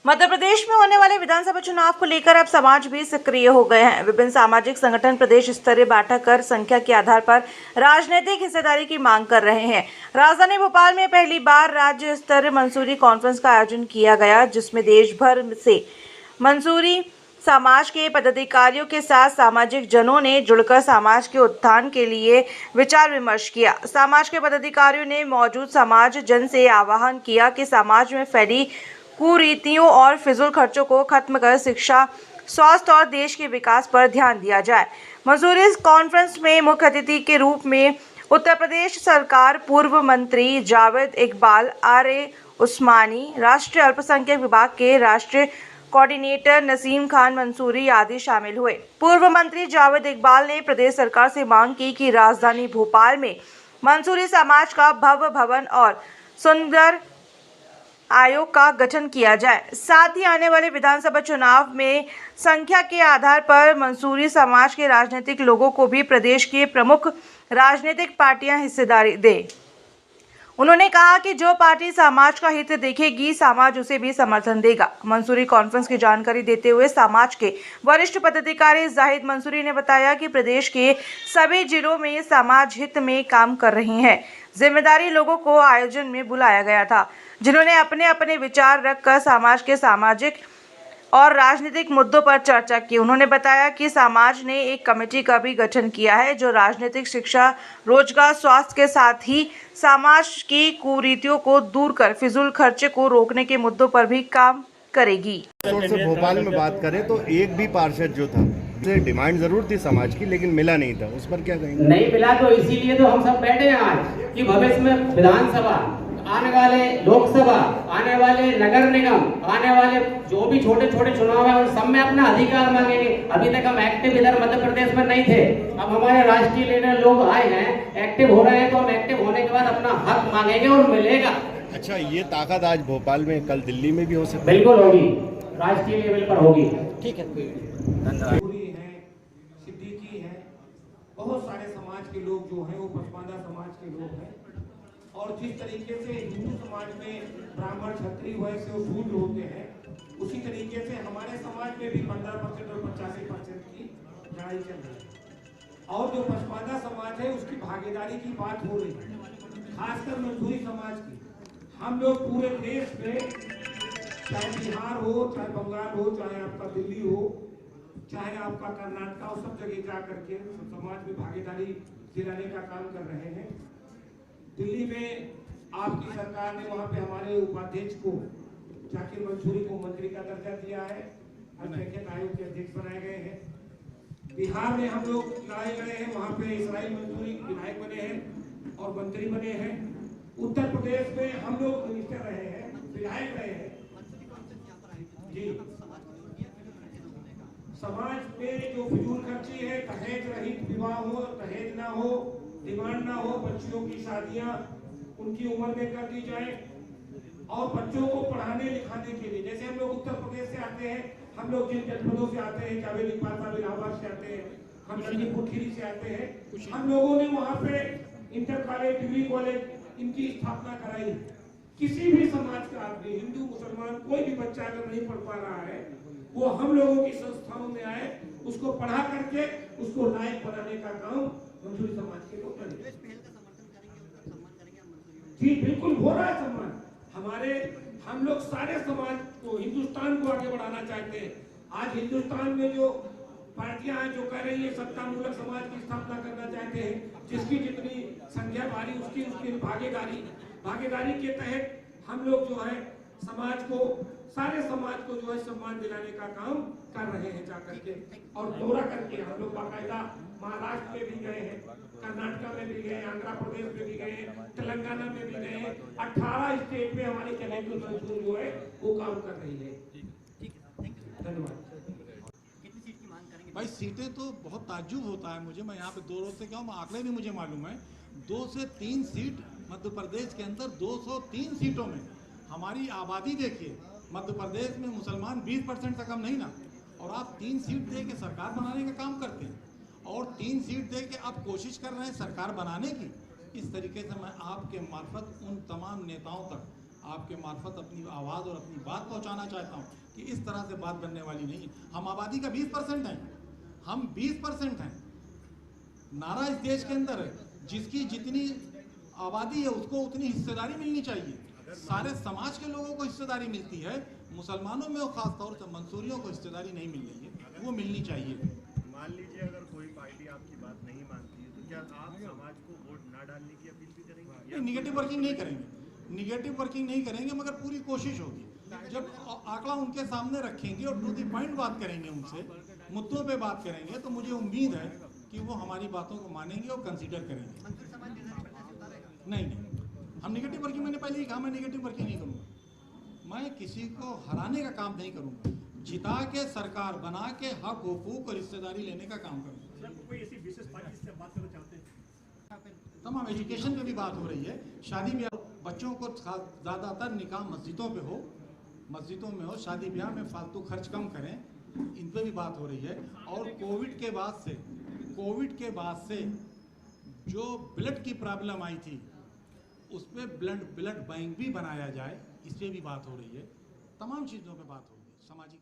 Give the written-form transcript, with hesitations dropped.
मध्य प्रदेश में होने वाले विधानसभा चुनाव को लेकर अब समाज भी सक्रिय हो गए हैं। विभिन्न सामाजिक संगठन प्रदेश स्तरीय बैठक कर संख्या के आधार पर राजनीतिक हिस्सेदारी की मांग कर रहे हैं। राजधानी भोपाल में पहली बार राज्य स्तरीय मंसूरी कॉन्फ्रेंस का आयोजन किया गया, जिसमें देश भर से मंसूरी समाज के पदाधिकारियों के साथ सामाजिक जनों ने जुड़कर समाज के उत्थान के लिए विचार विमर्श किया। समाज के पदाधिकारियों ने मौजूद समाज जन से आह्वान किया कि समाज में फैली कुरीतियों और फिजूल खर्चों को खत्म कर शिक्षा, स्वास्थ्य और देश के विकास पर ध्यान दिया जाए। मंसूरी कॉन्फ्रेंस में मुख्य अतिथि के रूप में उत्तर प्रदेश सरकार पूर्व मंत्री जावेद इकबाल, आर.ए. उस्मानी, राष्ट्रीय अल्पसंख्यक विभाग के राष्ट्रीय कोऑर्डिनेटर नसीम खान मंसूरी आदि शामिल हुए। पूर्व मंत्री जावेद इकबाल ने प्रदेश सरकार से मांग की कि राजधानी भोपाल में मंसूरी समाज का भव्य भवन और सुंदर आयोग का गठन किया जाए। साथ ही आने वाले विधानसभा चुनाव में संख्या के आधार पर मंसूरी समाज के राजनीतिक लोगों को भी प्रदेश के प्रमुख राजनीतिक पार्टियां हिस्सेदारी दें। उन्होंने कहा कि जो पार्टी समाज का हित देखेगी, समाज उसे भी समर्थन देगा। मंसूरी कॉन्फ्रेंस की जानकारी देते हुए समाज के वरिष्ठ पदाधिकारी जाहिद मंसूरी ने बताया कि प्रदेश के सभी जिलों में समाज हित में काम कर रहे हैं। जिम्मेदारी लोगों को आयोजन में बुलाया गया था, जिन्होंने अपने अपने विचार रखकर समाज के सामाजिक और राजनीतिक मुद्दों पर चर्चा की। उन्होंने बताया कि समाज ने एक कमेटी का भी गठन किया है, जो राजनीतिक, शिक्षा, रोजगार, स्वास्थ्य के साथ ही समाज की कुरीतियों को दूर कर फिजूल खर्चे को रोकने के मुद्दों पर भी काम करेगी। से भोपाल में बात करें तो एक भी पार्षद जो था, डिमांड जरूर थी समाज की, लेकिन मिला नहीं था। उस पर क्या कहेंगे? नहीं मिला, तो इसीलिए तो हम सब बैठे हैं आज कि भविष्य में विधानसभा, आने वाले लोकसभा, आने वाले नगर निगम, आने वाले जो भी छोटे छोटे चुनाव है, उन सब में अपना अधिकार मांगेंगे। अभी तक हम एक्टिव इधर मध्य प्रदेश में नहीं थे, अब हमारे राष्ट्रीय लीडर लोग आए हैं, एक्टिव हो रहे हैं, तो हम एक्टिव होने के बाद अपना हक मांगेंगे और मिलेगा। अच्छा, ये ताकत आज भोपाल में, कल दिल्ली में भी हो सकती है? बिल्कुल होगी, राष्ट्रीय लेवल पर होगी। ठीक है, सिद्दीकी है, बहुत सारे समाज के लोग जो हैं वो पसमानदा समाज के लोग हैं। और जिस तरीके से हिंदू समाज में ब्राह्मण, क्षत्रिय, वैश्य और शूद्र होते हैं, उसी तरीके से हमारे समाज में भी 15% और 85% की लड़ाई चल रही है। और जो पसमानदा समाज है उसकी भागीदारी की बात हो रही है, खासकर मंसूरी समाज की। हम लोग पूरे देश में, चाहे बिहार हो, चाहे बंगाल हो, चाहे आपका दिल्ली हो, चाहे आपका कर्नाटक हो, सब जगह जा करके समाज में भागीदारी दिलाने का काम कर रहे हैं। दिल्ली में आपकी सरकार ने वहां पे हमारे उपाध्यक्ष को, जाकिर मंसूरी को, मंत्री का दर्जा दिया है, अल्पसंख्यक आयोग के अध्यक्ष बनाए गए हैं। बिहार में हम लोग लड़ाई लड़े हैं, वहां पे इसराइल मंसूरी विधायक बने हैं और मंत्री बने हैं। उत्तर प्रदेश में हम लोग मिनिस्टर रहे हैं, विधायक रहे हैं जी। समाज में जो फिजूल खर्ची है, दहेज रहित विवाह हो, दहेज ना हो, डिमांड ना हो, बच्चियों की शादियां उनकी उम्र में कर दी जाए, और बच्चों को पढ़ाने लिखाने के लिए, जैसे हम लोग उत्तर प्रदेश से आते हैं, हम लोग जिन जनपदों से आते हैं, जावेद इकबाल साहब इलाहाबाद से आते हैं, हम लखीमपुर खीरी से आते हैं, हम लोगों ने वहां पे इंटर कॉलेज, डिग्री कॉलेज इनकी स्थापना कराई। किसी भी समाज का आदमी, हिंदू, मुसलमान, कोई भी बच्चा अगर नहीं पढ़ पा रहा है, वो हम लोगों की संस्थाओं में आए, उसको पढ़ा करके उसको लायक बनाने का काम मंसूरी समाज के लोग करेंगे। जी बिल्कुल हो रहा है सम्मान। हम लोग सारे समाज को, हिंदुस्तान को आगे बढ़ाना चाहते हैं। आज हिंदुस्तान में जो पार्टियां हैं, जो कह रही है सत्ता मूलक समाज की स्थापना करना चाहते हैं, जिसकी जितनी संख्या भारी उसकी भागीदारी के तहत हम लोग जो है समाज को, सारे समाज को जो है सम्मान दिलाने का काम कर रहे हैं जाकर के। और दौरा करके हम लोग बाकायदा महाराष्ट्र में भी गए हैं, कर्नाटक में भी गए, आंध्र प्रदेश में भी गए, तेलंगाना में भी गए हैं। 18 स्टेट में हमारी कैबिनेट मंसूरी जो है वो काम कर रही है। धन्यवाद। भाई सीटें तो बहुत ताज्जुब होता है मुझे, मैं यहाँ पे 2 रोज से कहूँ, आंकड़े भी मुझे मालूम है। 2 से 3 सीट मध्य प्रदेश के अंदर, 203 सीटों में हमारी आबादी देखिए, मध्य प्रदेश में मुसलमान 20% से कम नहीं ना, और आप 3 सीट दे के सरकार बनाने का काम करते हैं, और 3 सीट दे के आप कोशिश कर रहे हैं सरकार बनाने की। इस तरीके से मैं आपके मार्फत उन तमाम नेताओं तक आपके मार्फत अपनी आवाज़ और अपनी बात पहुंचाना चाहता हूं कि इस तरह से बात बनने वाली नहीं है। हम आबादी का 20% हैं, हम 20% हैं। नारा इस देश के अंदर है, जिसकी जितनी आबादी है उसको उतनी हिस्सेदारी मिलनी चाहिए। सारे समाज के लोगों को हिस्सेदारी मिलती है, मुसलमानों में और ख़ासतौर से मंसूरियों को हिस्सेदारी नहीं मिल रही है, वो मिलनी चाहिए। मान लीजिए अगर कोई पार्टी आपकी बात नहीं मानती है तो क्या आप समाज को वोट ना डालने की अपील भी करेंगे? निगेटिव वर्किंग नहीं करेंगे, निगेटिव वर्किंग नहीं करेंगे, मगर पूरी कोशिश होगी। जब आंकड़ा उनके सामने रखेंगे और टू द पॉइंट बात करेंगे, उनसे मुद्दों पे बात करेंगे, तो मुझे उम्मीद है कि वो हमारी बातों को मानेंगे और कंसीडर करेंगे। नहीं, हम निगेटिव वर्किंग, मैंने पहले ही कहा, मैं निगेटिव वर्किंग नहीं करूँगा। मैं किसी को हराने का काम नहीं करूँगा, जिता के सरकार बना के हक हुकूक और हिस्सेदारी लेने का काम करूँगा। कोई ऐसी विशेष पार्टी जिससे बात करना चाहते हैं? तमाम एजुकेशन पे भी बात हो रही है, शादी ब्याह, बच्चों को ज़्यादातर निकाह मस्जिदों पे हो, मस्जिदों में हो, शादी ब्याह में फालतू खर्च कम करें, इन पे भी बात हो रही है। और कोविड के बाद से जो ब्लड की प्रॉब्लम आई थी, उस पर ब्लड बैंक भी बनाया जाए, इस पर भी बात हो रही है। तमाम चीज़ों पे बात हो रही है, सामाजिक